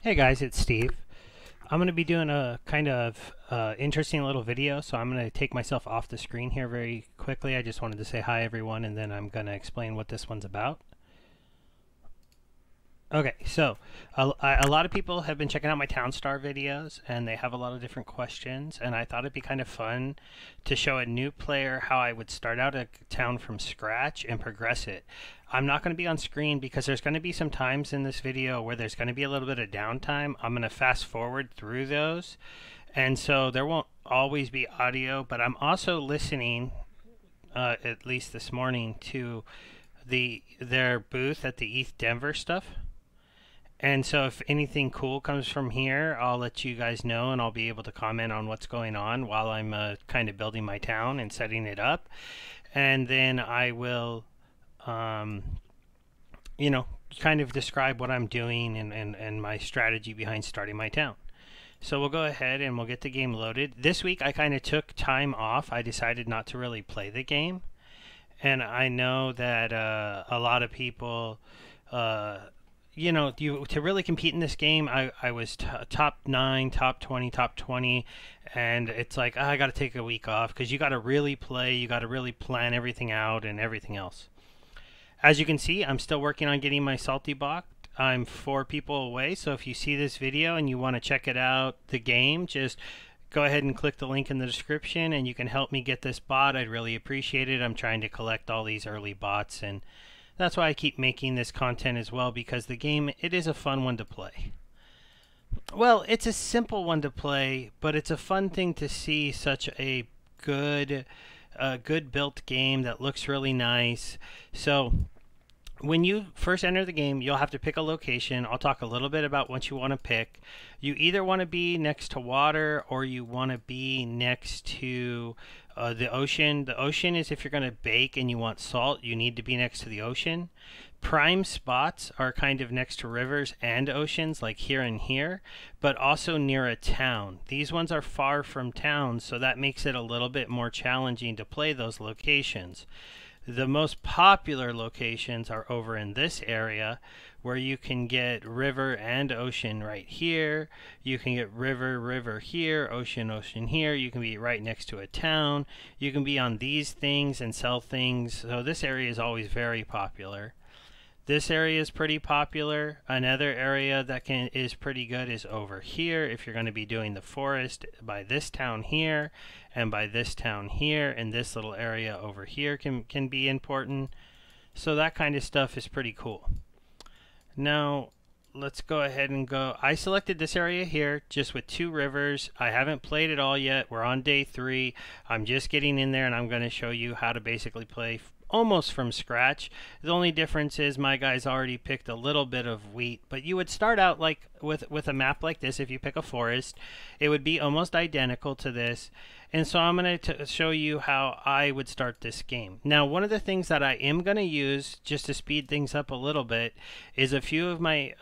Hey guys, it's Steve. I'm going to be doing a kind of interesting little video, so I'm going to take myself off the screen here very quickly. I just wanted to say hi everyone, and then I'm going to explain what this one's about. Okay, so a lot of people have been checking out my Town Star videos, and they have a lot of different questions, and I thought it'd be kind of fun to show a new player how I would start out a town from scratch and progress it. I'm not going to be on screen because there's going to be some times in this video where there's going to be a little bit of downtime. I'm going to fast forward through those, and so there won't always be audio, but I'm also listening, at least this morning, to their booth at the ETH Denver stuff. And so if anything cool comes from here, I'll let you guys know, and I'll be able to comment on what's going on while I'm kind of building my town and setting it up. And then I will, you know, kind of describe what I'm doing and my strategy behind starting my town. So we'll go ahead and we'll get the game loaded. This week I kind of took time off. I decided not to really play the game. And I know that a lot of people... you know, to really compete in this game, I was top 9, top 20, top 20, and it's like, I got to take a week off because you got to really play, you got to really plan everything out and everything else. As you can see, I'm still working on getting my salty box. I'm 4 people away, so if you see this video and you want to check it out, the game, just go ahead and click the link in the description and you can help me get this bot. I'd really appreciate it. I'm trying to collect all these early bots, and that's why I keep making this content as well, because the game, it is a fun one to play. Well, it's a simple one to play, but it's a fun thing to see such a good built game that looks really nice. So when you first enter the game, you'll have to pick a location. I'll talk a little bit about what you want to pick. You either want to be next to water or you want to be next to the ocean. The ocean is if you're going to bake and you want salt, you need to be next to the ocean. Prime spots are kind of next to rivers and oceans, like here and here, but also near a town. These ones are far from towns, so that makes it a little bit more challenging to play those locations. The most popular locations are over in this area where you can get river and ocean right here. You can get river here, ocean here. You can be right next to a town. You can be on these things and sell things. So this area is always very popular. This area is pretty popular. Another area that is pretty good is over here. If you're going to be doing the forest by this town here and by this town here, and this little area over here can be important. So that kind of stuff is pretty cool. Now let's go ahead and go. I selected this area here just with 2 rivers. I haven't played it all yet. We're on day 3. I'm just getting in there, and I'm going to show you how to basically play almost from scratch. The only difference is my guy's already picked a little bit of wheat, but you would start out like with a map like this. If you pick a forest, it would be almost identical to this. And so I'm going to show you how I would start this game. Now, one of the things that I am going to use just to speed things up a little bit is a few of my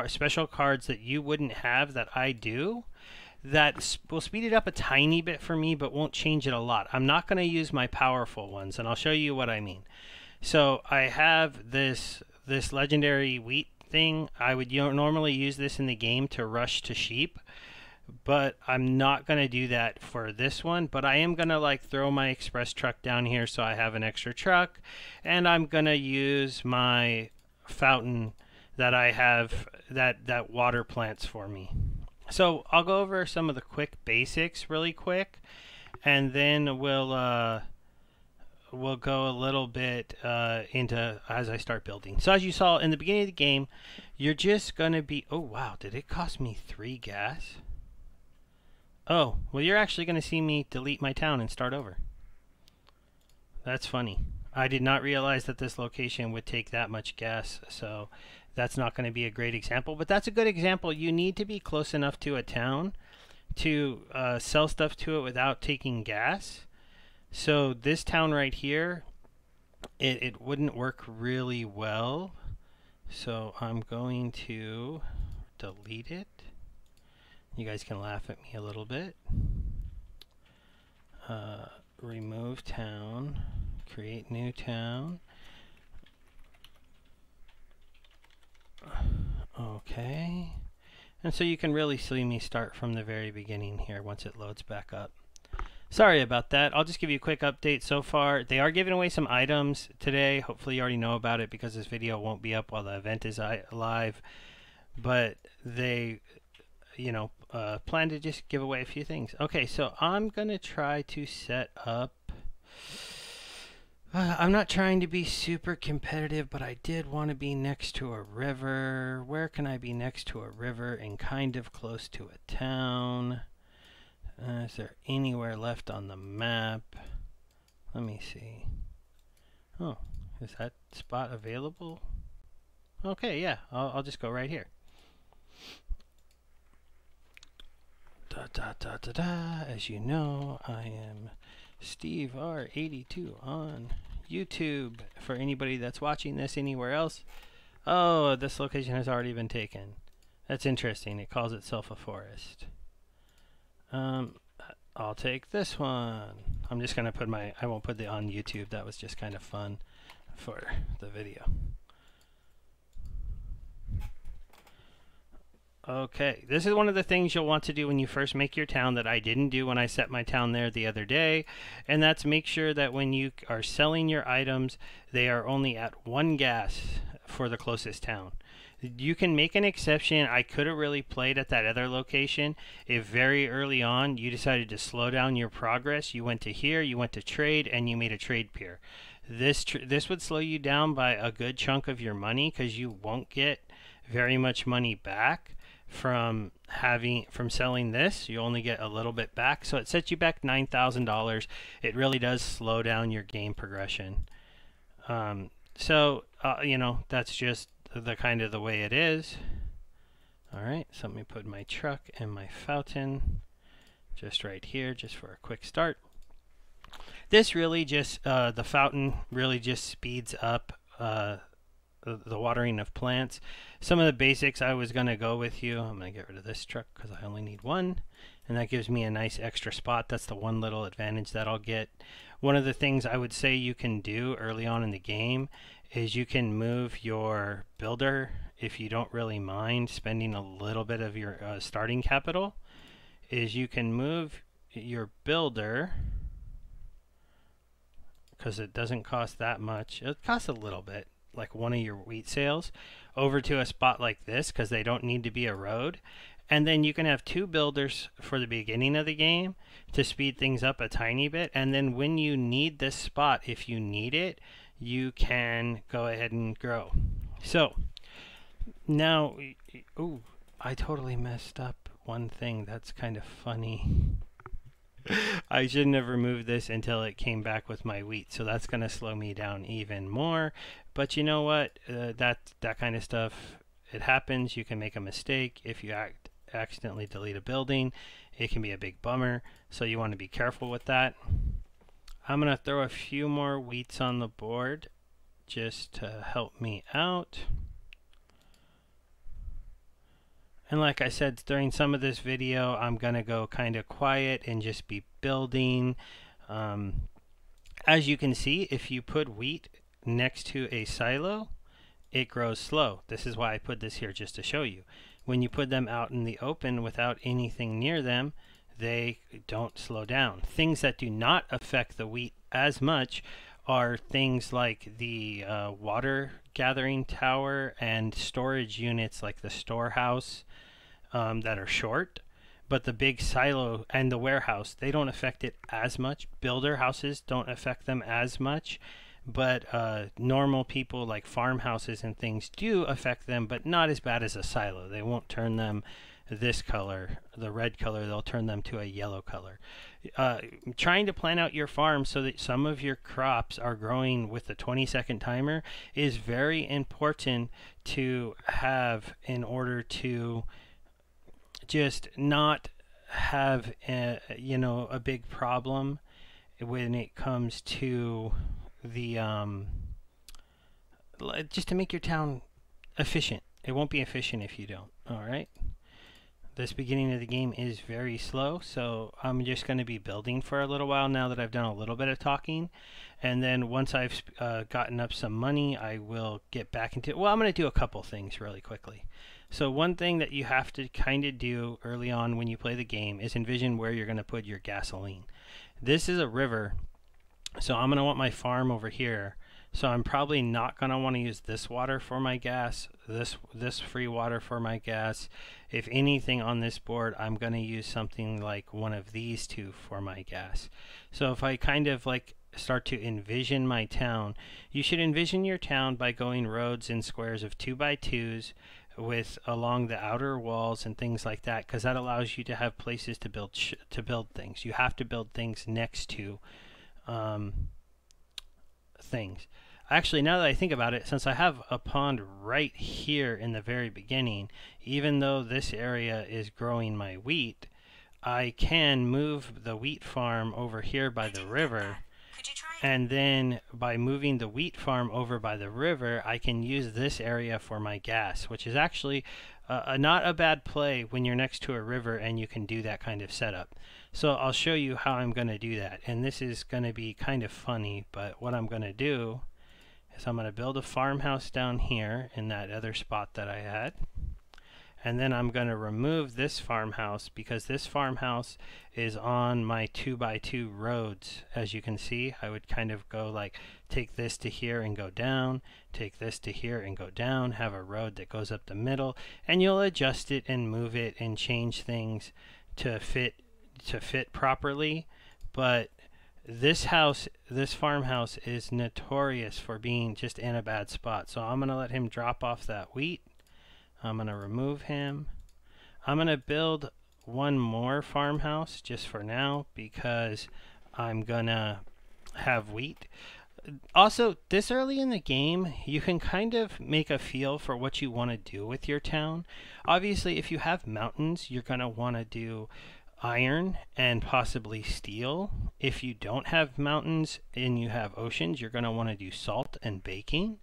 special cards that you wouldn't have that I do, that will speed it up a tiny bit for me, but won't change it a lot. I'm not going to use my powerful ones, and I'll show you what I mean. So I have this legendary wheat thing. I would normally use this in the game to rush to sheep, but I'm not going to do that for this one. But I am going to like throw my express truck down here so I have an extra truck, and I'm going to use my fountain that I have that water plants for me. So I'll go over some of the quick basics really quick, and then we'll go a little bit into as I start building. So as you saw in the beginning of the game, you're just going to be... Oh, wow. Did it cost me 3 gas? Oh, well, you're actually going to see me delete my town and start over. That's funny. I did not realize that this location would take that much gas, so that's not going to be a great example, but that's a good example. You need to be close enough to a town to sell stuff to it without taking gas. So this town right here, it wouldn't work really well. So I'm going to delete it. You guys can laugh at me a little bit. Remove town, create new town. Okay. And so you can really see me start from the very beginning here once it loads back up. Sorry about that. I'll just give you a quick update so far. They are giving away some items today. Hopefully you already know about it because this video won't be up while the event is live. But they, plan to just give away a few things. Okay, so I'm going to try to set up... I'm not trying to be super competitive, but I did want to be next to a river. Where can I be next to a river and kind of close to a town? Is there anywhere left on the map? Let me see. Oh, is that spot available? Okay, yeah, I'll just go right here. As you know, I am Steve R82 on YouTube. For anybody that's watching this anywhere else, oh, this location has already been taken. That's interesting. It calls itself a forest. I'll take this one. I'm just gonna put I won't put the on YouTube. That was just kind of fun for the video. Okay, this is one of the things you'll want to do when you first make your town that I didn't do when I set my town there the other day, and that's make sure that when you are selling your items, they are only at 1 gas for the closest town. You can make an exception. I could have really played at that other location if very early on you decided to slow down your progress. You went to here, you went to trade, and you made a trade pier. This would slow you down by a good chunk of your money because you won't get very much money back from selling this. You only get a little bit back, so it sets you back $9,000. It really does slow down your game progression. That's just the kind of the way it is. All right, so let me put my truck and my fountain just right here, just for a quick start. This really just the fountain really just speeds up the watering of plants. Some of the basics I was going to go with you. I'm going to get rid of this truck because I only need one, and that gives me a nice extra spot. That's the one little advantage that I'll get. One of the things I would say you can do early on in the game is you can move your builder if you don't really mind spending a little bit of your starting capital. Is you can move your builder, because it doesn't cost that much. It costs a little bit, like one of your wheat sales, over to a spot like this because they don't need to be a road. And then you can have 2 builders for the beginning of the game to speed things up a tiny bit. And then when you need this spot, if you need it, you can go ahead and grow. So now, ooh, I totally messed up one thing. That's kind of funny. I shouldn't have removed this until it came back with my wheat, so that's going to slow me down even more. But you know what? That kind of stuff, it happens. You can make a mistake. If you accidentally delete a building, it can be a big bummer, so you want to be careful with that. I'm going to throw a few more wheats on the board just to help me out. And like I said, during some of this video, I'm going to go kind of quiet and just be building. As you can see, if you put wheat next to a silo, it grows slow. This is why I put this here, just to show you. When you put them out in the open without anything near them, they don't slow down. Things that do not affect the wheat as much are things like the water gathering tower and storage units like the storehouse that are short. But the big silo and the warehouse, they don't affect it as much. Builder houses don't affect them as much. But normal people like farmhouses and things do affect them, but not as bad as a silo. They won't turn them this color, the red color, they'll turn them to a yellow color. Trying to plan out your farm so that some of your crops are growing with the 20-second timer is very important to have in order to just not have a big problem when it comes to the just to make your town efficient. It won't be efficient if you don't. All right. this beginning of the game is very slow, so I'm just going to be building for a little while now that I've done a little bit of talking. And then once I've gotten up some money, I will get back into it. Well, I'm going to do a couple things really quickly. So one thing that you have to kind of do early on when you play the game is envision where you're going to put your gasoline. This is a river, so I'm going to want my farm over here. So I'm probably not going to want to use this water for my gas, this free water for my gas. If anything on this board, I'm going to use something like one of these two for my gas. So if I kind of like start to envision my town, you should envision your town by going roads in squares of 2x2s with along the outer walls and things like that, because that allows you to have places to build things. You have to build things next to things. Actually, now that I think about it, since I have a pond right here in the very beginning, even though this area is growing my wheat, I can move the wheat farm over here by the river. And then by moving the wheat farm over by the river, I can use this area for my gas, which is actually not a bad play when you're next to a river and you can do that kind of setup. So I'll show you how I'm going to do that. And this is going to be kind of funny, but what I'm going to do is I'm going to build a farmhouse down here in that other spot that I had. And then I'm going to remove this farmhouse because this farmhouse is on my 2x2 roads. As you can see, I would kind of go like take this to here and go down, take this to here and go down, have a road that goes up the middle, and you'll adjust it and move it and change things to fit properly. But this farmhouse is notorious for being just in a bad spot. So I'm going to let him drop off that wheat. I'm going to remove him. I'm going to build one more farmhouse just for now because I'm going to have wheat. Also, this early in the game, you can kind of make a feel for what you want to do with your town. Obviously, if you have mountains, you're going to want to do iron and possibly steel. If you don't have mountains and you have oceans, you're going to want to do salt and baking.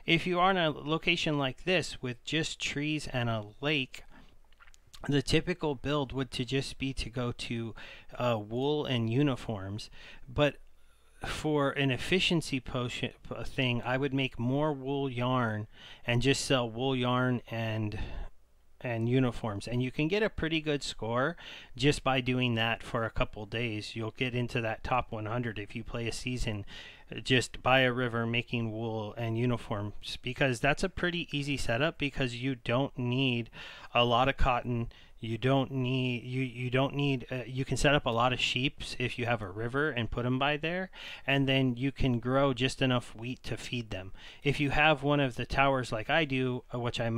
If you are in a location like this with just trees and a lake, the typical build would just be to go to wool and uniforms. But for an efficiency potion thing, I would make more wool yarn and just sell wool yarn and uniforms, and you can get a pretty good score just by doing that for a couple days. You'll get into that top 100 if you play a season just by a river making wool and uniforms, because that's a pretty easy setup because you don't need a lot of cotton. You don't need you can set up a lot of sheep if you have a river and put them by there, and then you can grow just enough wheat to feed them. If you have one of the towers like I do, which I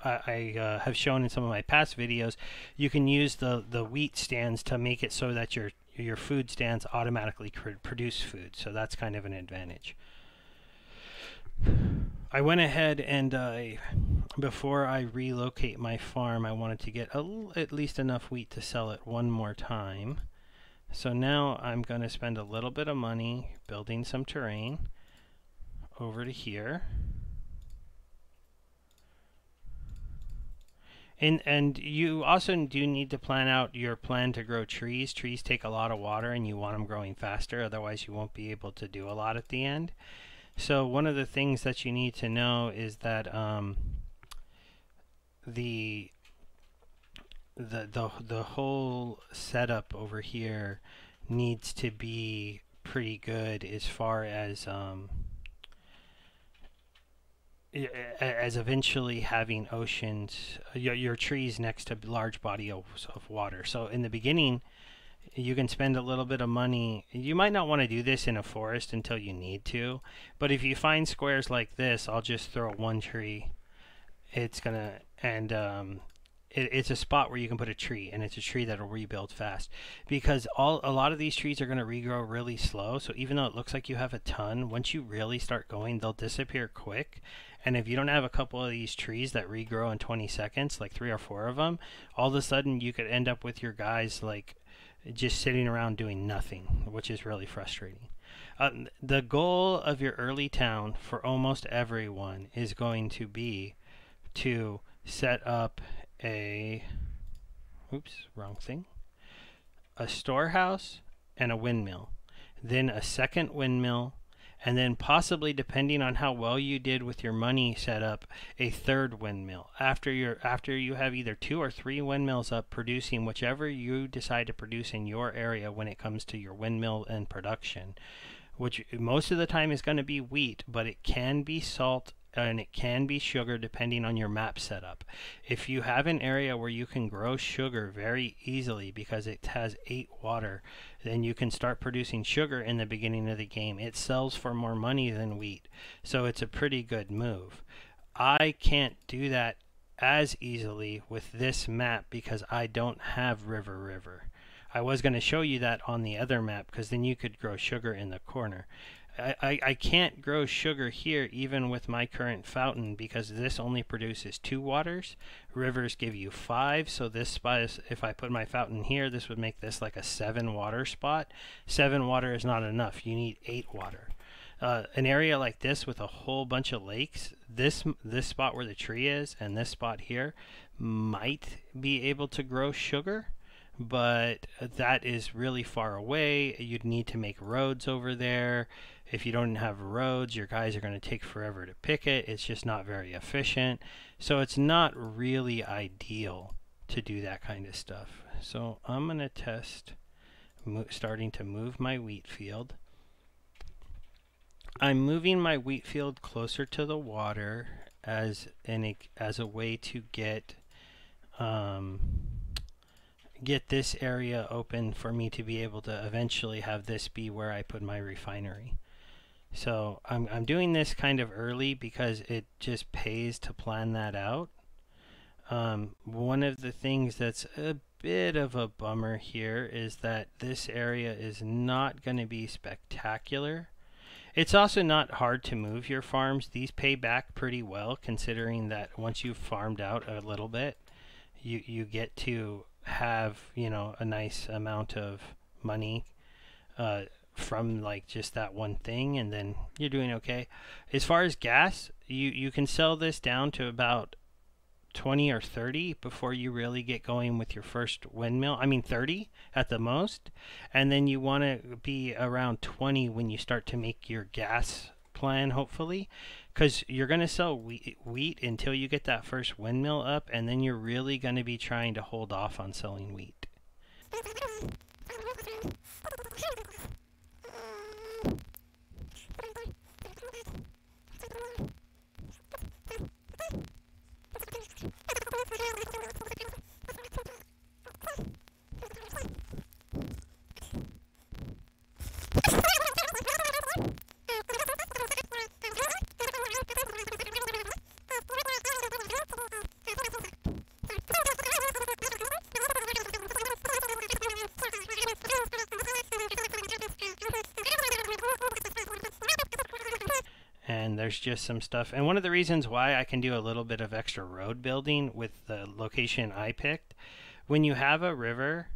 have shown in some of my past videos, you can use the wheat stands to make it so that your food stands automatically produce food. So that's kind of an advantage. I went ahead and before I relocate my farm, I wanted to get at least enough wheat to sell it one more time. So now I'm going to spend a little bit of money building some terrain over to here. And you also do need to plan out your plan to grow trees. Trees take a lot of water and you want them growing faster, otherwise you won't be able to do a lot at the end. So one of the things that you need to know is that the whole setup over here needs to be pretty good as far as eventually having oceans, your trees next to large bodies of water. So in the beginning, you can spend a little bit of money. You might not want to do this in a forest until you need to, but if you find squares like this, I'll just throw one tree. It's gonna, and it's a spot where you can put a tree, and it's a tree that'll rebuild fast, because a lot of these trees are going to regrow really slow. So even though it looks like you have a ton, once you really start going, they'll disappear quick. And if you don't have a couple of these trees that regrow in 20 seconds, like 3 or 4 of them, all of a sudden you could end up with your guys like just sitting around doing nothing, which is really frustrating. The goal of your early town for almost everyone is going to be to set up a oops, wrong thing, a storehouse, and a windmill. Then a second windmill, and then possibly, depending on how well you did with your money setup, a third windmill. After you have either 2 or 3 windmills up producing whichever you decide to produce in your area when it comes to your windmill and production, which most of the time is going to be wheat, but it can be salt and it can be sugar depending on your map setup. If you have an area where you can grow sugar very easily because it has 8 water, then you can start producing sugar in the beginning of the game. It sells for more money than wheat, so it's a pretty good move. I can't do that as easily with this map because I don't have river. I was going to show you that on the other map because then you could grow sugar in the corner. I can't grow sugar here even with my current fountain because this only produces 2 waters. Rivers give you 5, so this spot is, if I put my fountain here, this would make this like a 7 water spot. 7 water is not enough. You need 8 water. An area like this with a whole bunch of lakes, this spot where the tree is and this spot here might be able to grow sugar, but that is really far away. You'd need to make roads over there. If you don't have roads, your guys are going to take forever to pick it. It's just not very efficient. So it's not really ideal to do that kind of stuff. So I'm going to test starting to move my wheat field. I'm moving my wheat field closer to the water as a way to get this area open for me to be able to eventually have this be where I put my refinery. So I'm doing this kind of early because it just pays to plan that out. One of the things that's a bit of a bummer here is that this area is not going to be spectacular. It's also not hard to move your farms. These pay back pretty well considering that once you've farmed out a little bit, you get to have, you know, a nice amount of money from like just that one thing, and then you're doing okay. As far as gas, you can sell this down to about 20 or 30 before you really get going with your first windmill. I mean 30 at the most, and then you want to be around 20 when you start to make your gas plan, hopefully, because you're going to sell wheat until you get that first windmill up, and then you're really going to be trying to hold off on selling wheat. And there's just some stuff. And one of the reasons why I can do a little bit of extra road building with the location I picked, when you have a river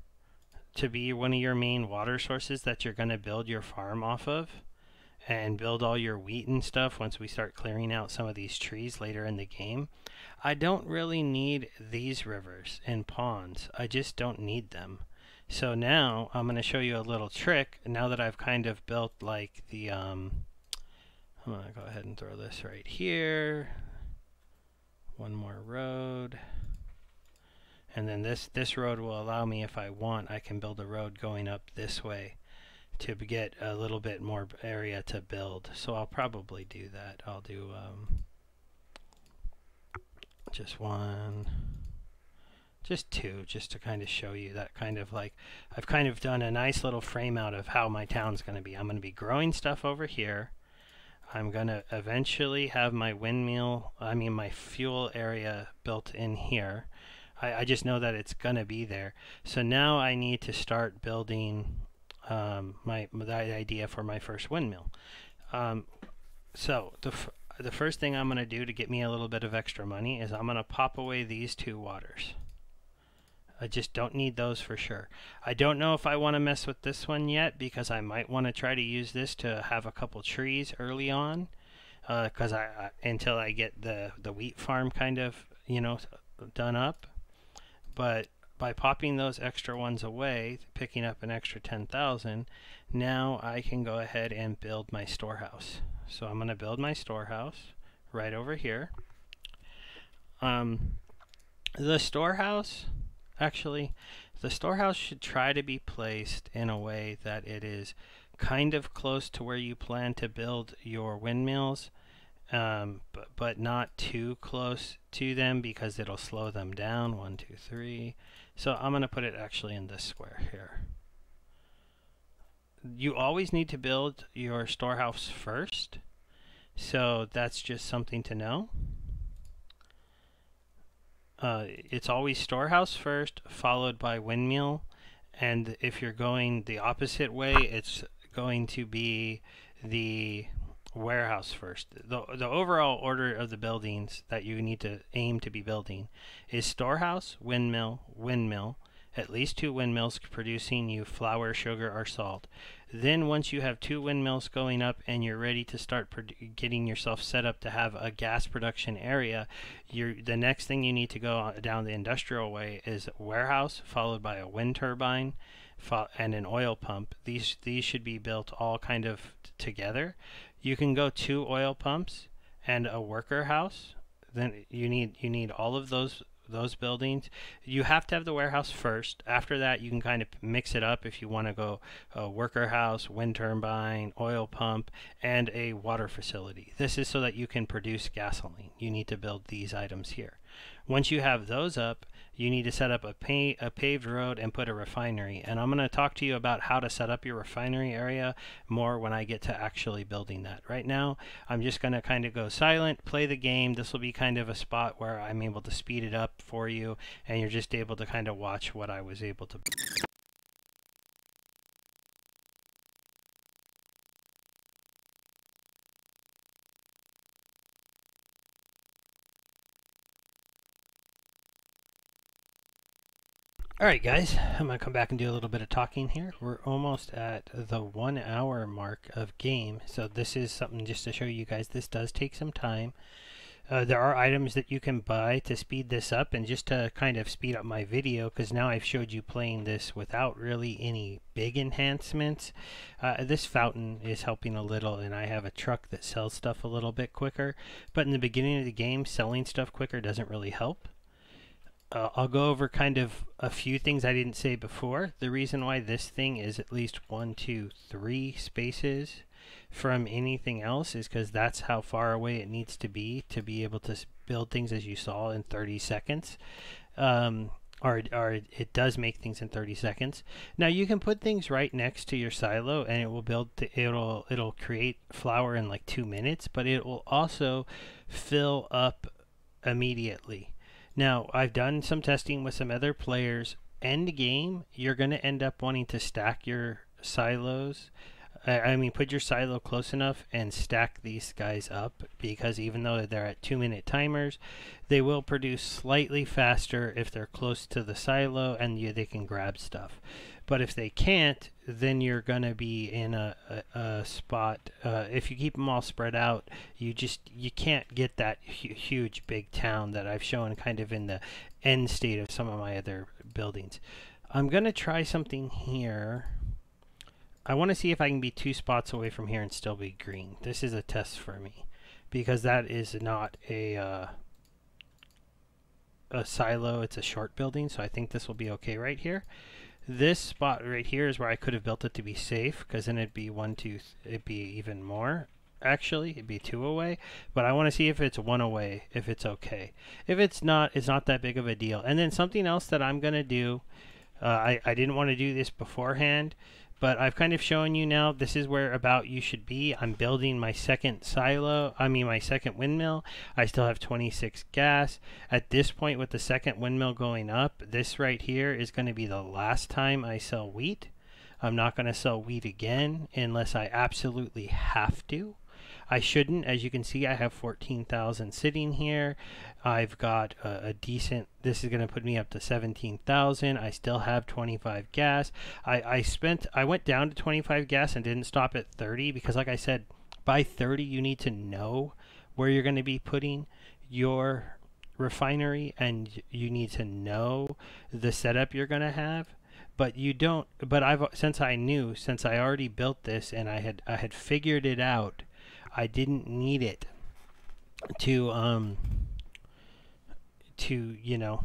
to be one of your main water sources that you're going to build your farm off of and build all your wheat and stuff once we start clearing out some of these trees later in the game, I don't really need these rivers and ponds. I just don't need them. So now I'm going to show you a little trick now that I've kind of built like the I'm going to go ahead and throw this right here. One more road. And then this road will allow me, if I want, I can build a road going up this way to get a little bit more area to build. So I'll probably do that. I'll do just one, just two, just to kind of show you that kind of like, I've kind of done a nice little frame out of how my town's going to be. I'm going to be growing stuff over here. I'm going to eventually have my my fuel area built in here. I just know that it's going to be there. So now I need to start building the idea for my first windmill. So the first thing I'm going to do to get me a little bit of extra money is I'm going to pop away these 2 waters. I just don't need those for sure. I don't know if I want to mess with this one yet because I might want to try to use this to have a couple trees early on, because until I get the wheat farm kind of, you know, done up. But by popping those extra ones away, picking up an extra 10,000, now I can go ahead and build my storehouse. So I'm going to build my storehouse right over here. The storehouse should try to be placed in a way that it is kind of close to where you plan to build your windmills, but not too close to them because it'll slow them down. 1, 2, 3. So I'm going to put it actually in this square here. You always need to build your storehouse first, so that's just something to know. It's always storehouse first, followed by windmill, and if you're going the opposite way, it's going to be the warehouse first. The overall order of the buildings that you need to aim to be building is storehouse, windmill, windmill, at least 2 windmills producing you flour, sugar, or salt. Then once you have 2 windmills going up and you're ready to start getting yourself set up to have a gas production area, the next thing you need to go down the industrial way is warehouse, followed by a wind turbine and an oil pump. These should be built all kind of together. You can go 2 oil pumps and a worker house. Then you need all of those buildings. You have to have the warehouse first. After that, you can kind of mix it up if you want to go a worker house, wind turbine, oil pump, and a water facility. This is so that you can produce gasoline. You need to build these items here. Once you have those up, you need to set up a paved road and put a refinery. And I'm going to talk to you about how to set up your refinery area more when I get to actually building that. Right now, I'm just going to kind of go silent, play the game. This will be kind of a spot where I'm able to speed it up for you, and you're just able to kind of watch what I was able to. Alright guys, I'm going to come back and do a little bit of talking here. We're almost at the 1 hour mark of game, so this is something just to show you guys this does take some time. There are items that you can buy to speed this up and just to kind of speed up my video, because now I've showed you playing this without really any big enhancements. This fountain is helping a little, and I have a truck that sells stuff a little bit quicker, but in the beginning of the game, selling stuff quicker doesn't really help. I'll go over kind of a few things I didn't say before. The reason why this thing is at least 1, 2, 3 spaces from anything else is because that's how far away it needs to be able to build things, as you saw, in 30 seconds. Or it does make things in 30 seconds. Now you can put things right next to your silo and it will it'll create flour in like 2 minutes, but it will also fill up immediately. Now, I've done some testing with some other players. End game, you're going to end up wanting to stack your silos. Put your silo close enough and stack these guys up, because even though they're at 2-minute timers, they will produce slightly faster if they're close to the silo and they can grab stuff. But if they can't, then you're going to be in a spot. If you keep them all spread out, you can't get that huge big town that I've shown kind of in the end state of some of my other buildings. I'm going to try something here. I want to see if I can be 2 spots away from here and still be green. This is a test for me, because that is not a silo. It's a short building, so I think this will be okay right here. This spot right here is where I could have built it to be safe, because then it'd be 1, 2, it'd be even more. Actually, it'd be 2 away, but I want to see if it's 1 away, if it's okay. If it's not that big of a deal. And then something else that I'm going to do, I didn't want to do this beforehand, but I've kind of shown you now. This is where about you should be. I'm building my second my second windmill. I still have 26 gas. At this point, with the second windmill going up, this right here is going to be the last time I sell wheat. I'm not going to sell wheat again unless I absolutely have to. I shouldn't. As you can see, I have 14,000 sitting here. I've got a decent, this is going to put me up to 17,000. I still have 25 gas. I went down to 25 gas and didn't stop at 30, because like I said, by 30 you need to know where you're going to be putting your refinery and you need to know the setup you're going to have, but you don't. But since I already built this and I had figured it out, I didn't need it to you know,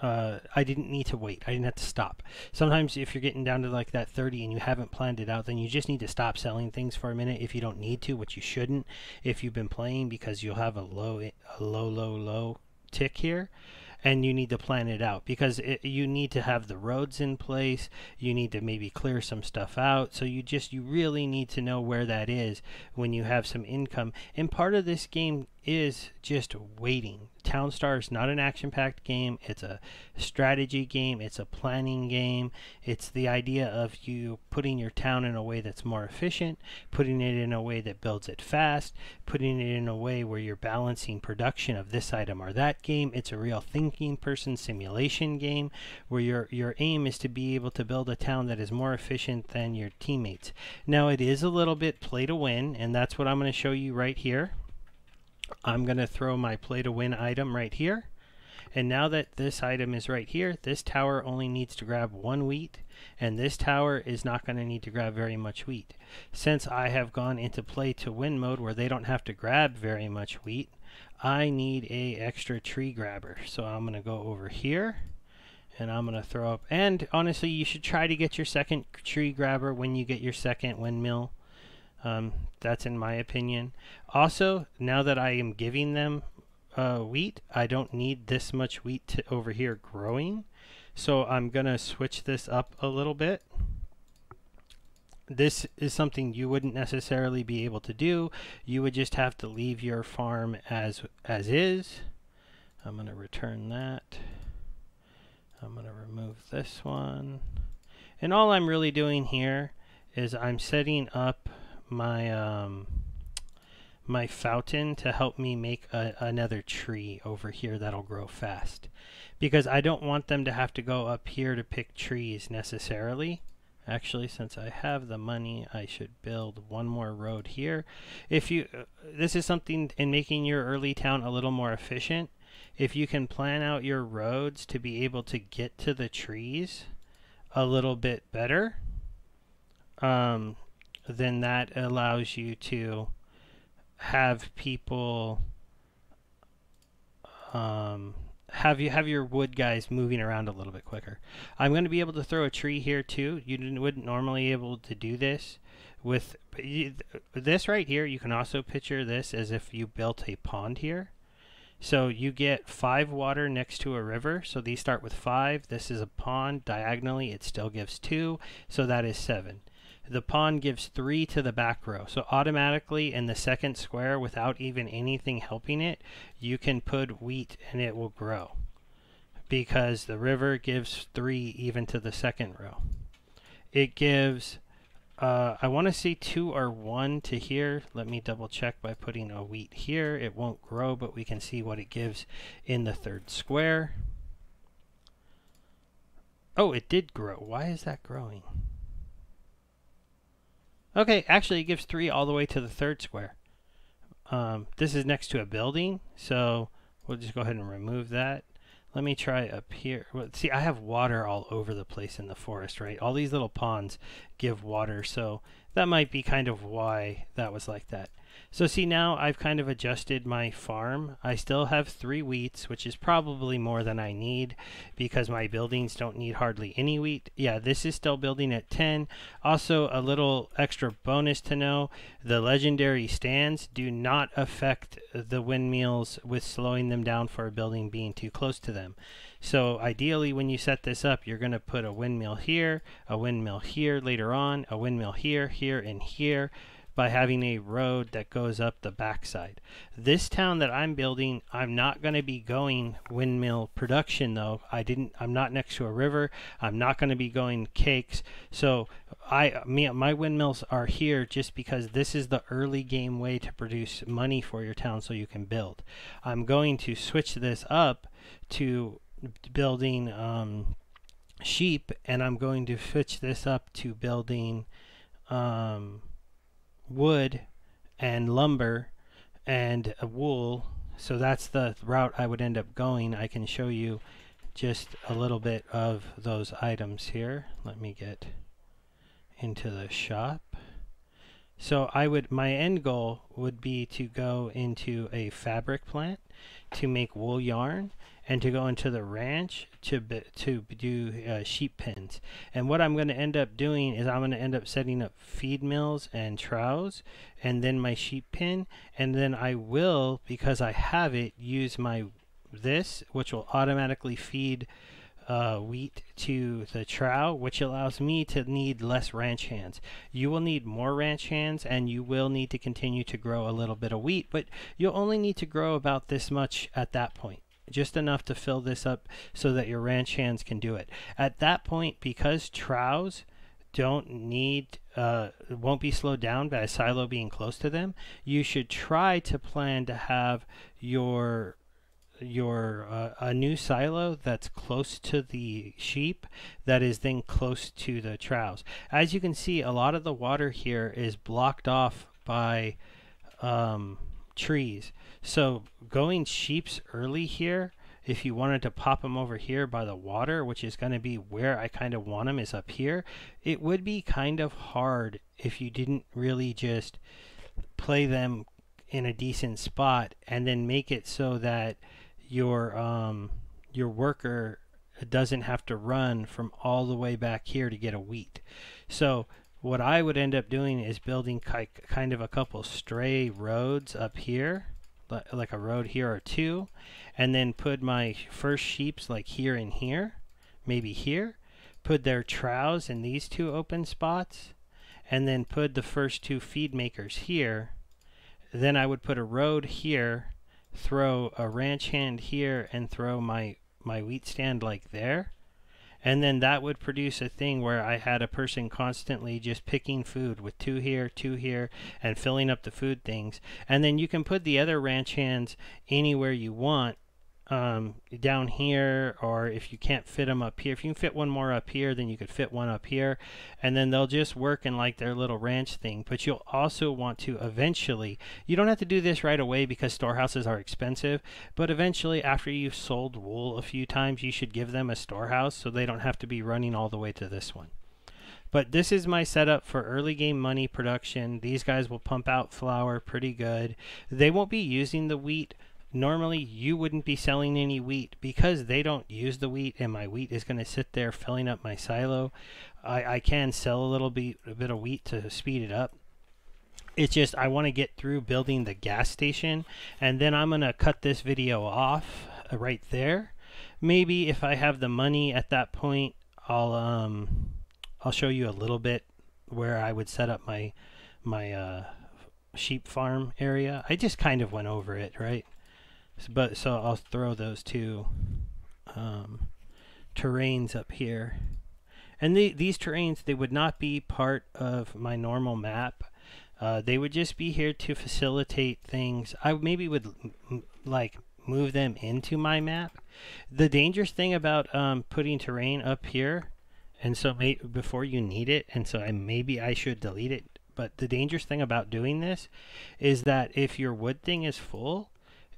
I didn't need to wait. I didn't have to stop. Sometimes if you're getting down to like that 30 and you haven't planned it out, then you just need to stop selling things for a minute if you don't need to, which you shouldn't if you've been playing, because you'll have a low tick here. And you need to plan it out, because you need to have the roads in place. You need to maybe clear some stuff out. So you really need to know where that is when you have some income. And part of this game is just waiting. Townstar is not an action-packed game. It's a strategy game. It's a planning game. It's the idea of you putting your town in a way that's more efficient, putting it in a way that builds it fast, putting it in a way where you're balancing production of this item or that game. It's a real thinking person simulation game where your aim is to be able to build a town that is more efficient than your teammates. Now, it is a little bit play to win, and that's what I'm going to show you right here. I'm going to throw my play to win item right here. And now that this item is right here, this tower only needs to grab 1 wheat, and this tower is not going to need to grab very much wheat. Since I have gone into play to win mode where they don't have to grab very much wheat, I need a extra tree grabber. So I'm going to go over here and I'm going to throw up, and honestly, you should try to get your second tree grabber when you get your second windmill. That's in my opinion. Also, now that I am giving them wheat, I don't need this much wheat over here growing. So I'm going to switch this up a little bit. This is something you wouldn't necessarily be able to do. You would just have to leave your farm as is. I'm going to return that. I'm going to remove this one. And all I'm really doing here is I'm setting up my my fountain to help me make another tree over here that'll grow fast, because I don't want them to have to go up here to pick trees necessarily. Actually, since I have the money, I should build one more road here. If you this is something in making your early town a little more efficient. If you can plan out your roads to be able to get to the trees a little bit better, then that allows you to have people have your wood guys moving around a little bit quicker. I'm going to be able to throw a tree here too. You wouldn't normally be able to do this with this right here. You can also picture this as if you built a pond here. So you get 5 water next to a river. So these start with 5. This is a pond. Diagonally, it still gives 2. So that is 7. The pond gives 3 to the back row. So automatically in the second square, without even anything helping it, you can put wheat and it will grow, because the river gives 3 even to the second row. It gives, I want to see 2 or 1 to here. Let me double check by putting a wheat here. It won't grow, but we can see what it gives in the third square. Oh, it did grow. Why is that growing? Okay, actually it gives 3 all the way to the third square. This is next to a building, so we'll just go ahead and remove that. Let me try up here. Well, see, I have water all over the place in the forest, right? All these little ponds give water, so that might be kind of why that was like that. So see, now I've kind of adjusted my farm. I still have 3 wheats, which is probably more than I need because my buildings don't need hardly any wheat. Yeah, this is still building at 10. Also, a little extra bonus to know, the legendary stands do not affect the windmills with slowing them down for a building being too close to them. So ideally, when you set this up, you're going to put a windmill here later on, a windmill here, here, and here, by having a road that goes up the backside. This town that I'm building, I'm not going to be going windmill production though. I'm not next to a river. I'm not going to be going cakes. So my windmills are here just because this is the early game way to produce money for your town so you can build. I'm going to switch this up to building sheep, and I'm going to switch this up to building wood and lumber and wool So that's the route I would end up going. I can show you just a little bit of those items here. Let me get into the shop. So my end goal would be to go into a fabric plant to make wool yarn, and to go into the ranch to do sheep pens. And what I'm going to end up doing is I'm going to end up setting up feed mills and troughs, and then my sheep pen, and then I will, because I have it, use this, which will automatically feed wheat to the trough, which allows me to need less ranch hands. You will need more ranch hands, and you will need to continue to grow a little bit of wheat, but you'll only need to grow about this much at that point, just enough to fill this up so that your ranch hands can do it. At that point, because troughs won't be slowed down by a silo being close to them, you should try to plan to have a new silo that's close to the sheep, that is then close to the troughs. As you can see, a lot of the water here is blocked off by trees. So going sheeps early here, if you wanted to pop them over here by the water, which is going to be where I kind of want them, is up here, it would be kind of hard if you didn't really just play them in a decent spot and then make it so that your worker doesn't have to run from all the way back here to get a wheat. So what I would end up doing is building kind of a couple stray roads up here, like a road here or two, and then put my first sheeps like here and here, maybe here, put their troughs in these two open spots, and then put the first two feed makers here. Then I would put a road here, throw a ranch hand here, and throw my wheat stand like there. And then that would produce a thing where I had a person constantly just picking food with two here, and filling up the food things. And then you can put the other ranch hands anywhere you want, down here, or if you can't fit them up here, if you can fit one more up here, then you could fit one up here, and then they'll just work in like their little ranch thing. But you'll also want to eventually, you don't have to do this right away because storehouses are expensive, but eventually after you've sold wool a few times, you should give them a storehouse so they don't have to be running all the way to this one. But this is my setup for early game money production. These guys will pump out flour pretty good. They won't be using the wheat. Normally, you wouldn't be selling any wheat because they don't use the wheat, and my wheat is going to sit there filling up my silo. I can sell a bit of wheat to speed it up. It's just I want to get through building the gas station, and then I'm going to cut this video off right there. Maybe if I have the money at that point, I'll show you a little bit where I would set up my sheep farm area. I just kind of went over it, right? So I'll throw those two terrains up here, and these terrains, they would not be part of my normal map. They would just be here to facilitate things. I maybe would like move them into my map. The dangerous thing about putting terrain up here, and so before you need it, and so maybe I should delete it, but the dangerous thing about doing this is that if your wood thing is full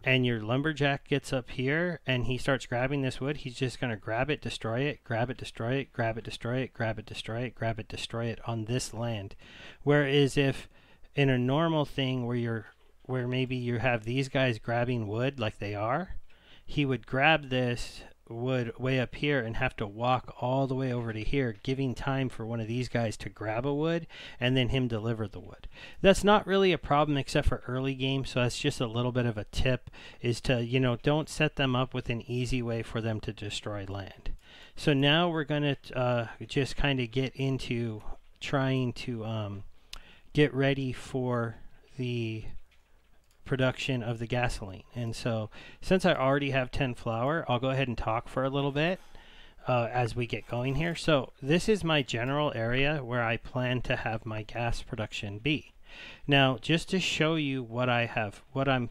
and your lumberjack gets up here and he starts grabbing this wood, he's just going to grab it, destroy it, grab it, destroy it, grab it, destroy it, grab it, destroy it, grab it, destroy it on this land. Whereas if in a normal thing where maybe you have these guys grabbing wood like they are, he would grab this wood way up here and have to walk all the way over to here, giving time for one of these guys to grab a wood and then him deliver the wood. That's not really a problem except for early game, so that's just a little bit of a tip, is to, don't set them up with an easy way for them to destroy land. So now we're going to just kind of get into trying to get ready for the production of the gasoline. And so since I already have 10 flour, I'll go ahead and talk for a little bit as we get going here. So this is my general area where I plan to have my gas production be. Now, just to show you what I have, what I'm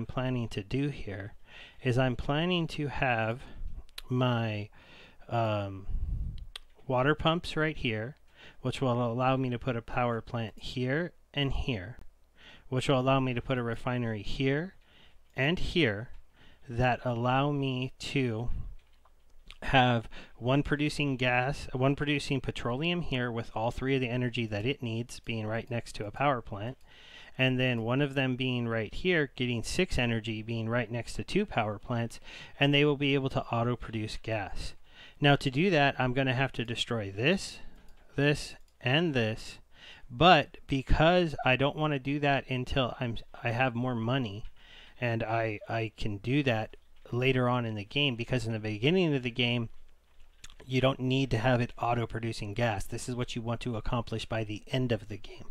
planning to do here is I'm planning to have my water pumps right here, which will allow me to put a power plant here and here, which will allow me to put a refinery here and here that allow me to have one producing petroleum here with all 3 of the energy that it needs being right next to a power plant, and then one of them being right here getting 6 energy being right next to 2 power plants, and they will be able to auto produce gas. Now to do that, I'm going to have to destroy this, and this, but because I don't want to do that until I have more money, and I can do that later on in the game, because in the beginning of the game you don't need to have it auto producing gas. This is what you want to accomplish by the end of the game,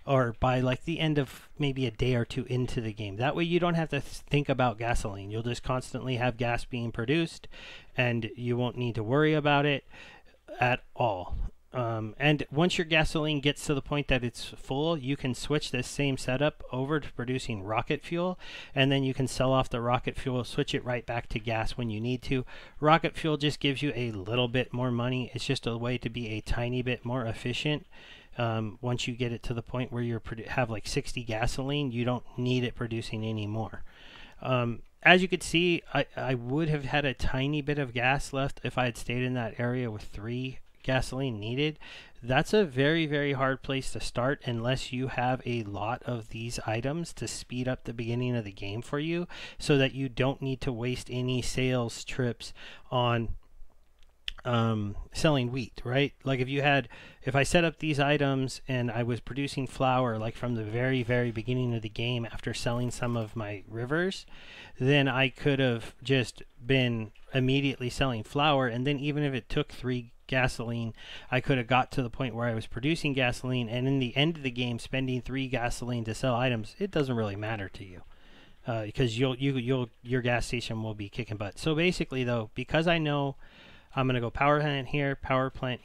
or by like the end of maybe a day or 2 into the game. That way you don't have to think about gasoline. You'll just constantly have gas being produced, and you won't need to worry about it at all. And once your gasoline gets to the point that it's full, you can switch this same setup over to producing rocket fuel, and then you can sell off the rocket fuel, switch it right back to gas when you need to. Rocket fuel just gives you a little bit more money. It's just a way to be a tiny bit more efficient. Once you get it to the point where you have like 60 gasoline, you don't need it producing anymore. As you could see, I would have had a tiny bit of gas left if I had stayed in that area with 3 gasoline needed. That's a very, very hard place to start unless you have a lot of these items to speed up the beginning of the game for you, so that you don't need to waste any sales trips on selling wheat, right? Like if I set up these items and I was producing flour like from the very, very beginning of the game after selling some of my rivers, then I could have just been immediately selling flour, and then even if it took 3 gasoline, I could have got to the point where I was producing gasoline, and in the end of the game spending 3 gasoline to sell items, it doesn't really matter to you, because your gas station will be kicking butt. So basically though, because I know I'm going to go power plant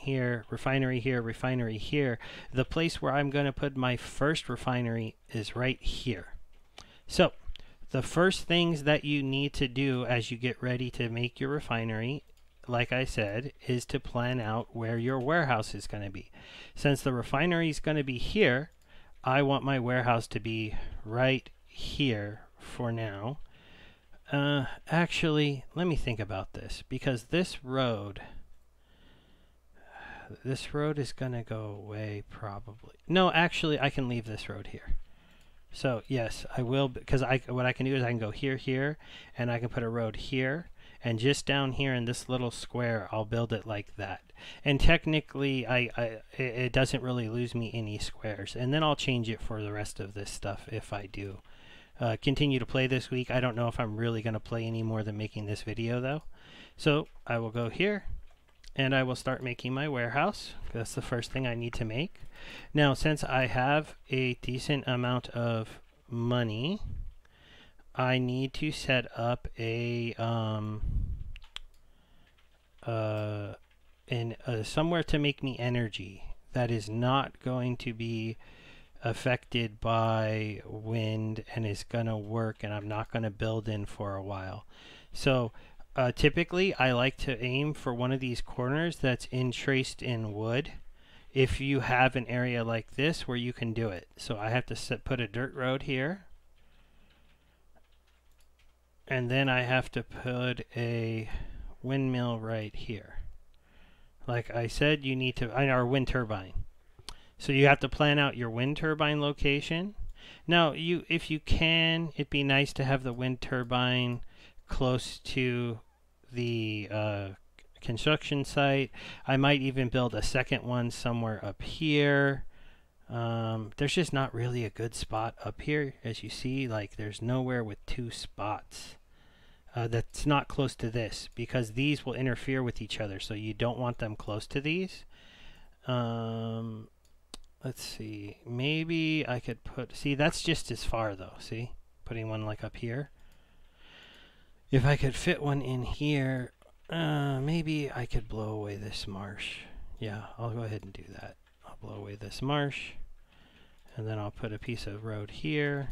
here, refinery here, the place where I'm going to put my first refinery is right here. So the first things that you need to do as you get ready to make your refinery, like I said, is to plan out where your warehouse is going to be. Since the refinery is going to be here, I want my warehouse to be right here for now. Actually, let me think about this, because this road is going to go away probably. No, actually, I can leave this road here. So yes, I will, because what I can do is I can go here, and I can put a road here. And just down here in this little square, I'll build it like that. And technically, it doesn't really lose me any squares. And then I'll change it for the rest of this stuff if I do continue to play this week. I don't know if I'm really going to play any more than making this video, though. So I will go here, and I will start making my warehouse. That's the first thing I need to make. Now, since I have a decent amount of money, I need to set up a somewhere to make me energy that is not going to be affected by wind and is going to work, and I'm not going to build in for a while. So typically I like to aim for one of these corners that's entraced in wood, if you have an area like this where you can do it. So I have to put a dirt road here. And then I have to put a windmill right here. Like I said, you need to, our wind turbine. So you have to plan out your wind turbine location. Now, if you can, it'd be nice to have the wind turbine close to the construction site. I might even build a second one somewhere up here. There's just not really a good spot up here. As you see, like there's nowhere with 2 spots that's not close to this, because these will interfere with each other, so you don't want them close to these. Let's see, maybe I could see, that's just as far though. See, putting one like up here. If I could fit one in here, maybe I could blow away this marsh. Yeah, I'll go ahead and do that. I'll blow away this marsh, and then I'll put a piece of road here.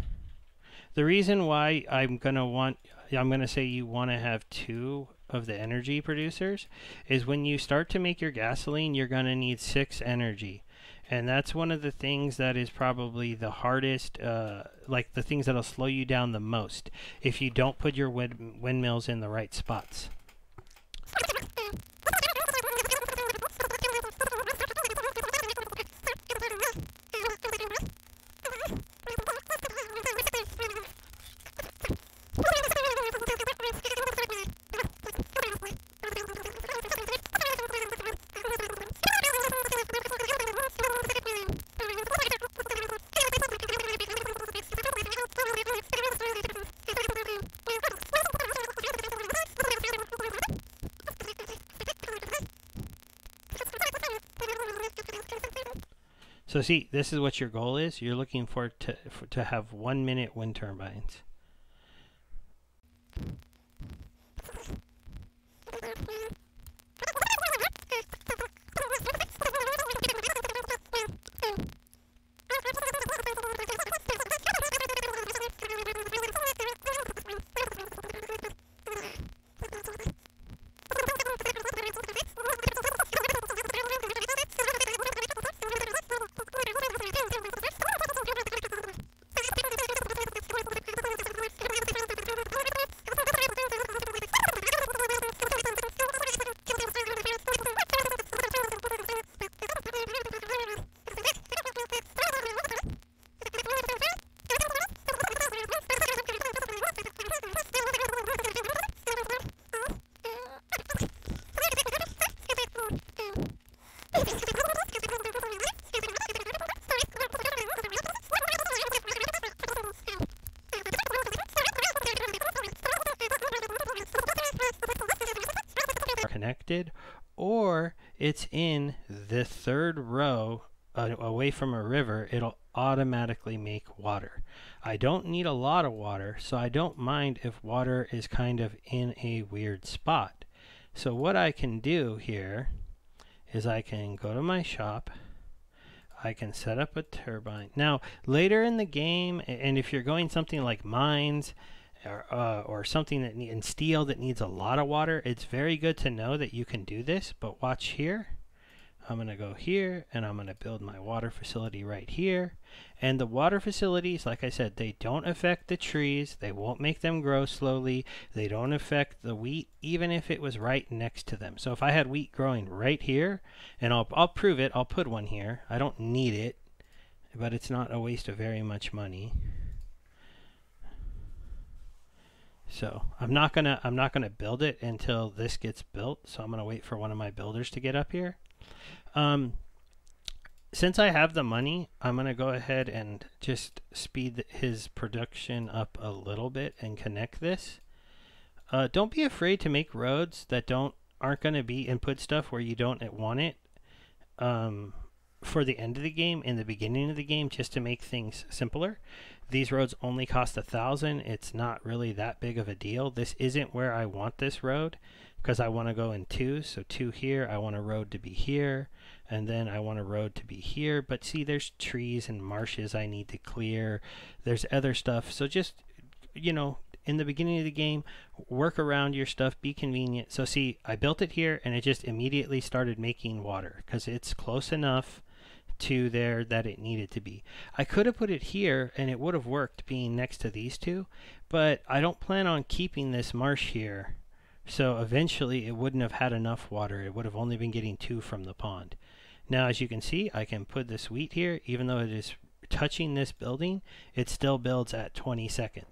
The reason why I'm going to say you want to have 2 of the energy producers is when you start to make your gasoline, you're going to need 6 energy. And that's one of the things that is probably the hardest, like the things that'll slow you down the most if you don't put your windmills in the right spots. So see, this is what your goal is. You're looking for to have 1 minute wind turbines. Connected, or it's in the third row away from a river, it'll automatically make water. I don't need a lot of water, so I don't mind if water is kind of in a weird spot. So what I can do here is I can go to my shop, I can set up a turbine. Now later in the game, and if you're going something like mines or something that in steel that needs a lot of water, it's very good to know that you can do this. But watch here, I'm going to go here and I'm going to build my water facility right here. And the water facilities, like I said, they don't affect the trees, they won't make them grow slowly, they don't affect the wheat even if it was right next to them. So if I had wheat growing right here, and I'll prove it, I'll put one here. I don't need it, but it's not a waste of very much money. So I'm not gonna build it until this gets built. So I'm gonna wait for one of my builders to get up here. Since I have the money, I'm gonna go ahead and just speed his production up a little bit and connect this. Don't be afraid to make roads that aren't gonna be input stuff where you don't want it. For the end of the game, in the beginning of the game, just to make things simpler. These roads only cost 1,000. It's not really that big of a deal. This isn't where I want this road because I want to go in 2. So 2 here, I want a road to be here, and then I want a road to be here. But see, there's trees and marshes I need to clear. There's other stuff. So just, you know, in the beginning of the game, work around your stuff, be convenient. So see, I built it here and it just immediately started making water because it's close enough to there that it needed to be. I could have put it here and it would have worked being next to these two, but I don't plan on keeping this marsh here. So eventually it wouldn't have had enough water. It would have only been getting 2 from the pond. Now, as you can see, I can put this wheat here. Even though it is touching this building, it still builds at 20 seconds.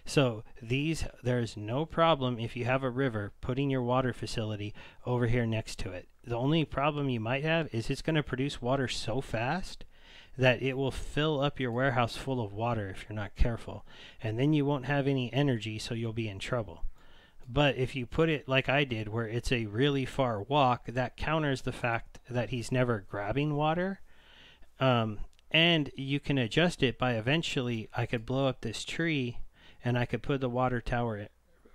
So there's no problem if you have a river putting your water facility over here next to it. The only problem you might have is it's going to produce water so fast that it will fill up your warehouse full of water if you're not careful. And then you won't have any energy, so you'll be in trouble. But if you put it like I did, where it's a really far walk, that counters the fact that he's never grabbing water. And you can adjust it by eventually, I could blow up this tree and I could put the water tower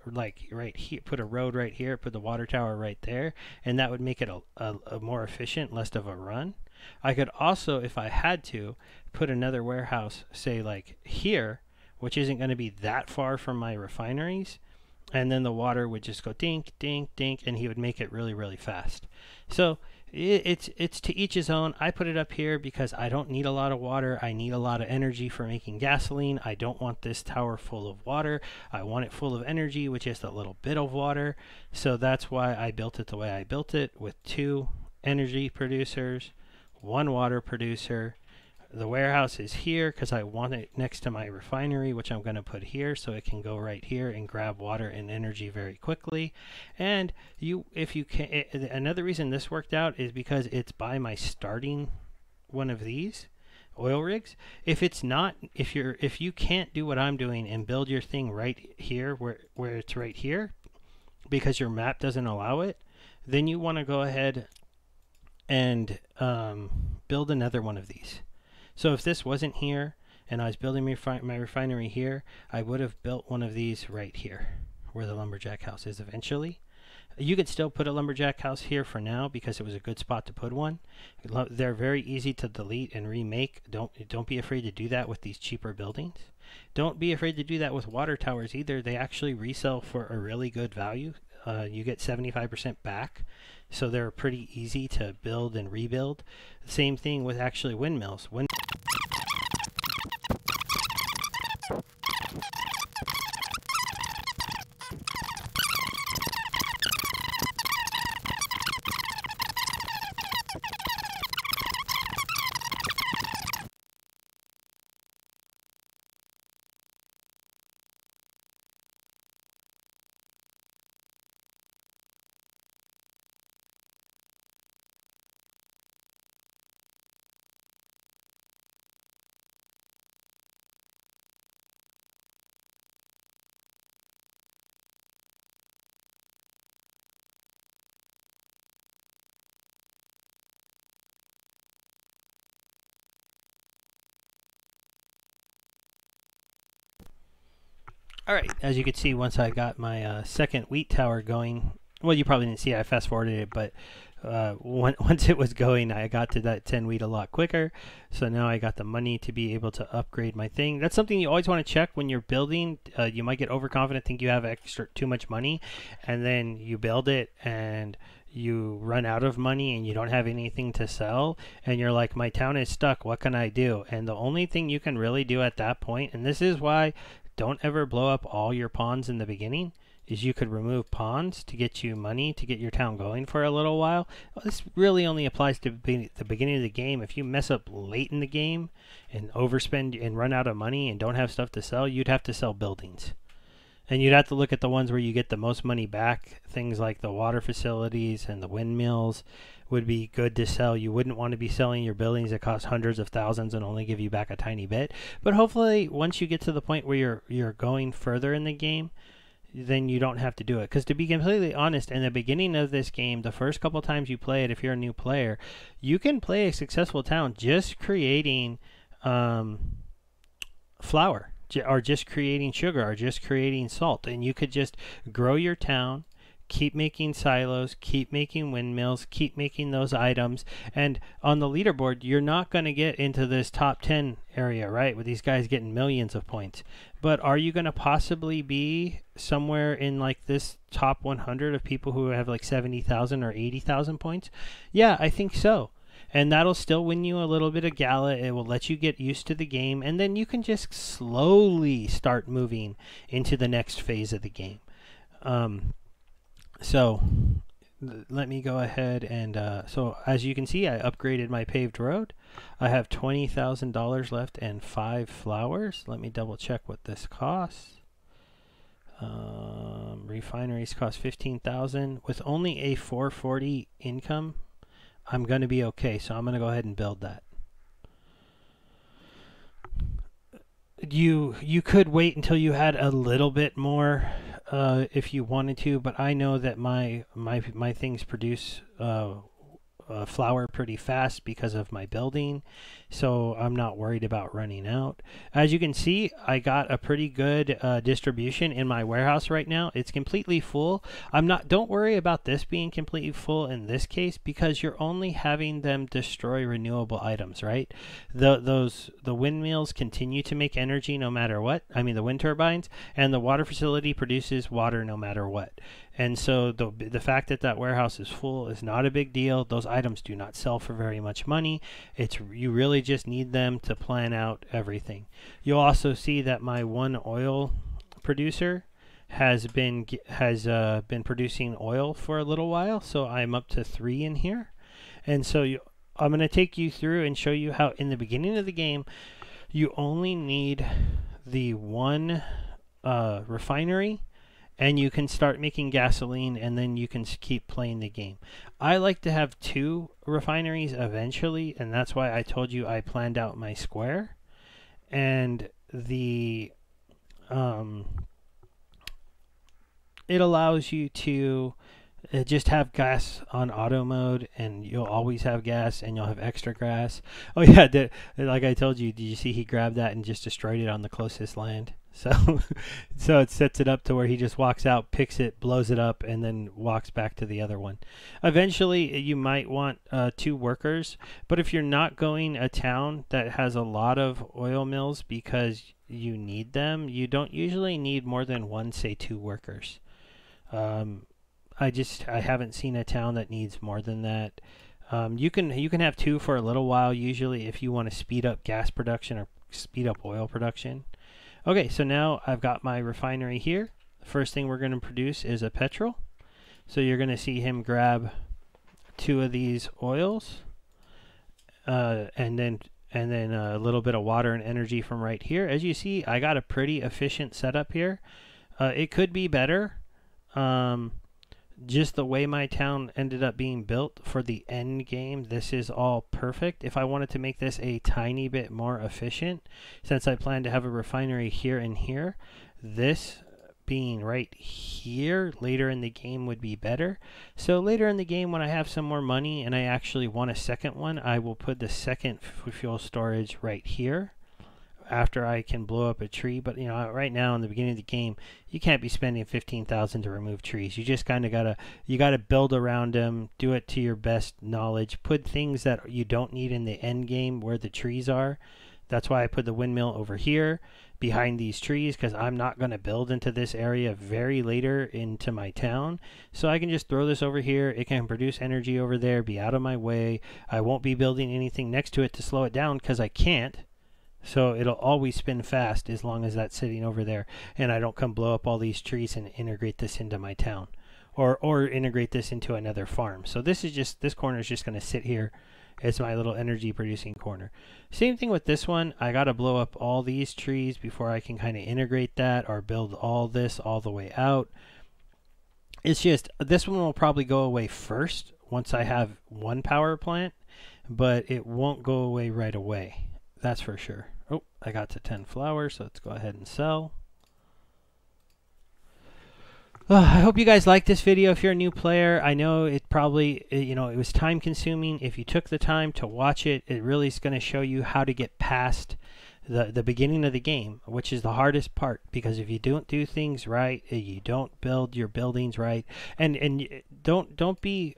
like right here, put a road right here, put the water tower right there, and that would make it a more efficient, less of a run. I could also, if I had to, put another warehouse, say like here, which isn't going to be that far from my refineries, and then the water would just go dink, dink, dink, and he would make it really, really fast. So it's to each his own. I put it up here because I don't need a lot of water. I need a lot of energy for making gasoline. I don't want this tower full of water. I want it full of energy with just a little bit of water. So that's why I built it the way I built it, with 2 energy producers, 1 water producer. The warehouse is here because I want it next to my refinery, which I'm going to put here so it can go right here and grab water and energy very quickly. And if you can, another reason this worked out is because it's by my starting one of these oil rigs. If it's not, if you can't do what I'm doing and build your thing right here where it's right here because your map doesn't allow it, then you want to go ahead and build another one of these. So if this wasn't here and I was building my refinery here, I would have built one of these right here where the lumberjack house is eventually. You could still put a lumberjack house here for now because it was a good spot to put one. They're very easy to delete and remake. Don't be afraid to do that with these cheaper buildings. Don't be afraid to do that with water towers either. They actually resell for a really good value. You get 75% back. So they're pretty easy to build and rebuild. Same thing with actually windmills. All right, as you can see, once I got my second wheat tower going, well, you probably didn't see it, I fast forwarded it, but once it was going, I got to that 10 wheat a lot quicker. So now I got the money to be able to upgrade my thing. That's something you always want to check when you're building. You might get overconfident, think you have too much money, and then you build it and you run out of money and you don't have anything to sell, and you're like, my town is stuck, what can I do? And the only thing you can really do at that point, and this is why don't ever blow up all your pawns in the beginning, is you could remove pawns to get you money to get your town going for a little while. Well, this really only applies to the beginning of the game. If you mess up late in the game and overspend and run out of money and don't have stuff to sell, you'd have to sell buildings. And you'd have to look at the ones where you get the most money back. Things like the water facilities and the windmills would be good to sell. You wouldn't want to be selling your buildings that cost hundreds of thousands and only give you back a tiny bit. But hopefully once you get to the point where you're going further in the game, then you don't have to do it. Because to be completely honest, in the beginning of this game, the first couple times you play it, if you're a new player, you can play a successful town just creating flour, or just creating sugar, or just creating salt. And you could just grow your town, keep making silos, keep making windmills, keep making those items. And on the leaderboard, you're not going to get into this top 10 area, right, with these guys getting millions of points. But are you going to possibly be somewhere in like this top 100 of people who have like 70,000 or 80,000 points? Yeah, I think so. And that'll still win you a little bit of Gala. It will let you get used to the game. And then you can just slowly start moving into the next phase of the game. So let me go ahead and so as you can see, I upgraded my paved road. I have $20,000 left and 5 flowers. Let me double check what this costs. Refineries cost $15,000 with only a 440 income. I'm going to be okay, so I'm going to go ahead and build that. You could wait until you had a little bit more if you wanted to, but I know that my things produce flour pretty fast because of my building, so I'm not worried about running out. As you can see, I got a pretty good distribution in my warehouse right now. It's completely full. Don't worry about this being completely full in this case, because you're only having them destroy renewable items, right? The windmills continue to make energy no matter what. I mean, the wind turbines, and the water facility produces water no matter what. And so the fact that that warehouse is full is not a big deal. Those items do not sell for very much money. You really just need them to plan out everything. You'll also see that my one oil producer has been producing oil for a little while, so I'm up to 3 in here. And so I'm going to take you through and show you how in the beginning of the game you only need the one refinery, and you can start making gasoline, and then you can keep playing the game. I like to have 2 refineries eventually, and that's why I told you I planned out my square. And it allows you to just have gas on auto mode, and you'll always have gas, and you'll have extra gas. Oh yeah, like I told you, did you see he grabbed that and just destroyed it on the closest land? So it sets it up to where he just walks out, picks it, blows it up, and then walks back to the other one. Eventually, you might want 2 workers, but if you're not going a town that has a lot of oil mills because you need them, you don't usually need more than 1, say 2 workers. I haven't seen a town that needs more than that. You can have 2 for a little while usually if you want to speed up gas production or speed up oil production. Okay, so now I've got my refinery here. The first thing we're going to produce is a petrol. So you're going to see him grab 2 of these oils, and then a little bit of water and energy from right here. As you see, I got a pretty efficient setup here. It could be better. Just the way my town ended up being built for the end game, this is all perfect. If I wanted to make this a tiny bit more efficient, since I plan to have a refinery here and here, this being right here later in the game would be better. So later in the game, when I have some more money and I actually want a second one, I will put the second fuel storage right here after I can blow up a tree. But you know, right now in the beginning of the game, you can't be spending 15,000 to remove trees. You just kind of gotta build around them, do it to your best knowledge, put things that you don't need in the end game where the trees are. That's why I put the windmill over here behind these trees, because I'm not going to build into this area very later into my town. So I can just throw this over here. It can produce energy over there, be out of my way. I won't be building anything next to it to slow it down because I can't. So it'll always spin fast as long as that's sitting over there, and I don't come blow up all these trees and integrate this into my town, or integrate this into another farm. So this corner is just going to sit here as my little energy producing corner. Same thing with this one. I got to blow up all these trees before I can kind of integrate that or build all this all the way out. It's just this one will probably go away first once I have one power plant, but it won't go away right away. That's for sure. Oh, I got to 10 flowers, so let's go ahead and sell. I hope you guys liked this video. If you're a new player, I know it probably, it was time consuming. If you took the time to watch it, it really is going to show you how to get past the beginning of the game, which is the hardest part, because if you don't do things right, you don't build your buildings right, and don't be...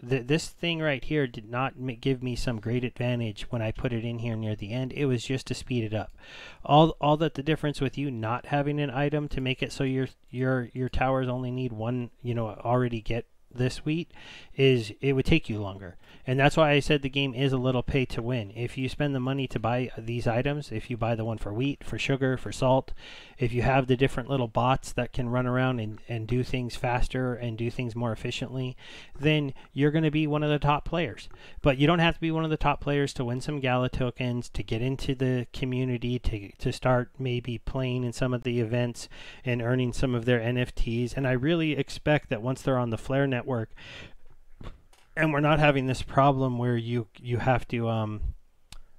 This thing right here did not give me some great advantage when I put it in here near the end. It was just to speed it up. All that the difference with you not having an item to make it so your towers only need one, already get this wheat, is it would take you longer. And that's why I said the game is a little pay to win. If you spend the money to buy these items, if you buy the one for wheat, for sugar, for salt, if you have the different little bots that can run around and do things faster and do things more efficiently, then you're going to be one of the top players. But you don't have to be one of the top players to win some Gala tokens, to get into the community, to start maybe playing in some of the events and earning some of their NFTs. And I really expect that once they're on the Flare network, and we're not having this problem where you have to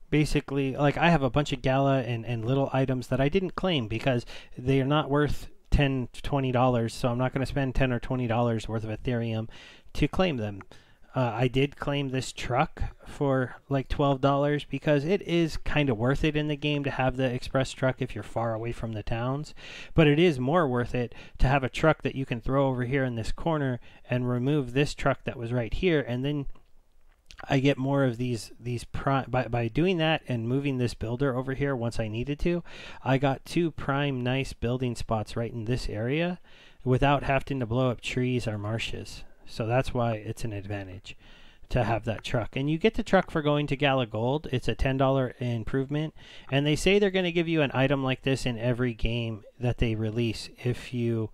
basically, like, I have a bunch of Gala and little items that I didn't claim because they are not worth $10 to $20, so I'm not going to spend $10 or $20 worth of Ethereum to claim them. I did claim this truck for like $12 because it is kind of worth it in the game to have the express truck if you're far away from the towns. But it is more worth it to have a truck that you can throw over here in this corner and remove this truck that was right here, and then I get more of these prime by doing that and moving this builder over here once I needed to. I got 2 prime nice building spots right in this area without having to blow up trees or marshes. So that's why it's an advantage to have that truck. And you get the truck for going to Gala Gold. It's a $10 improvement, and they say they're going to give you an item like this in every game that they release if you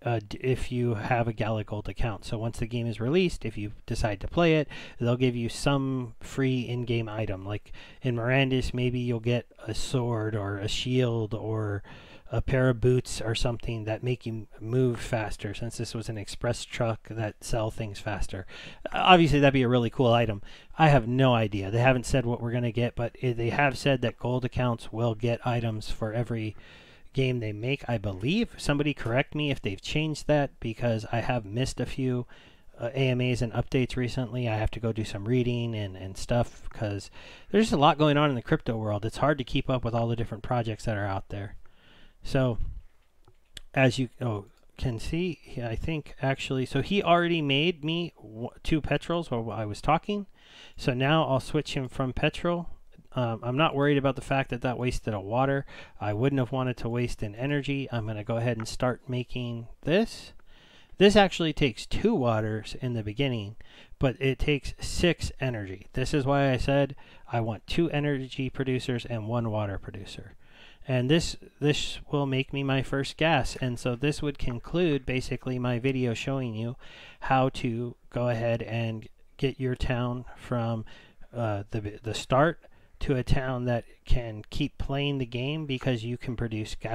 have a Gala Gold account. So once the game is released, if you decide to play it, they'll give you some free in-game item. Like in Mirandus, maybe you'll get a sword or a shield or a pair of boots or something that make you move faster, since this was an express truck that sell things faster. Obviously, that'd be a really cool item. I have no idea. They haven't said what we're going to get, but they have said that gold accounts will get items for every game they make, I believe. Somebody correct me if they've changed that, because I have missed a few AMAs and updates recently. I have to go do some reading and stuff, because there's just a lot going on in the crypto world. It's hard to keep up with all the different projects that are out there. So as you can see, I think actually, so he already made me 2 petrols while I was talking. So now I'll switch him from petrol. I'm not worried about the fact that that wasted a water. I wouldn't have wanted to waste an energy. I'm going to go ahead and start making this. This actually takes 2 waters in the beginning, but it takes 6 energy. This is why I said I want 2 energy producers and 1 water producer. And this will make me my first gas. And so this would conclude basically my video showing you how to go ahead and get your town from the start to a town that can keep playing the game, because you can produce gas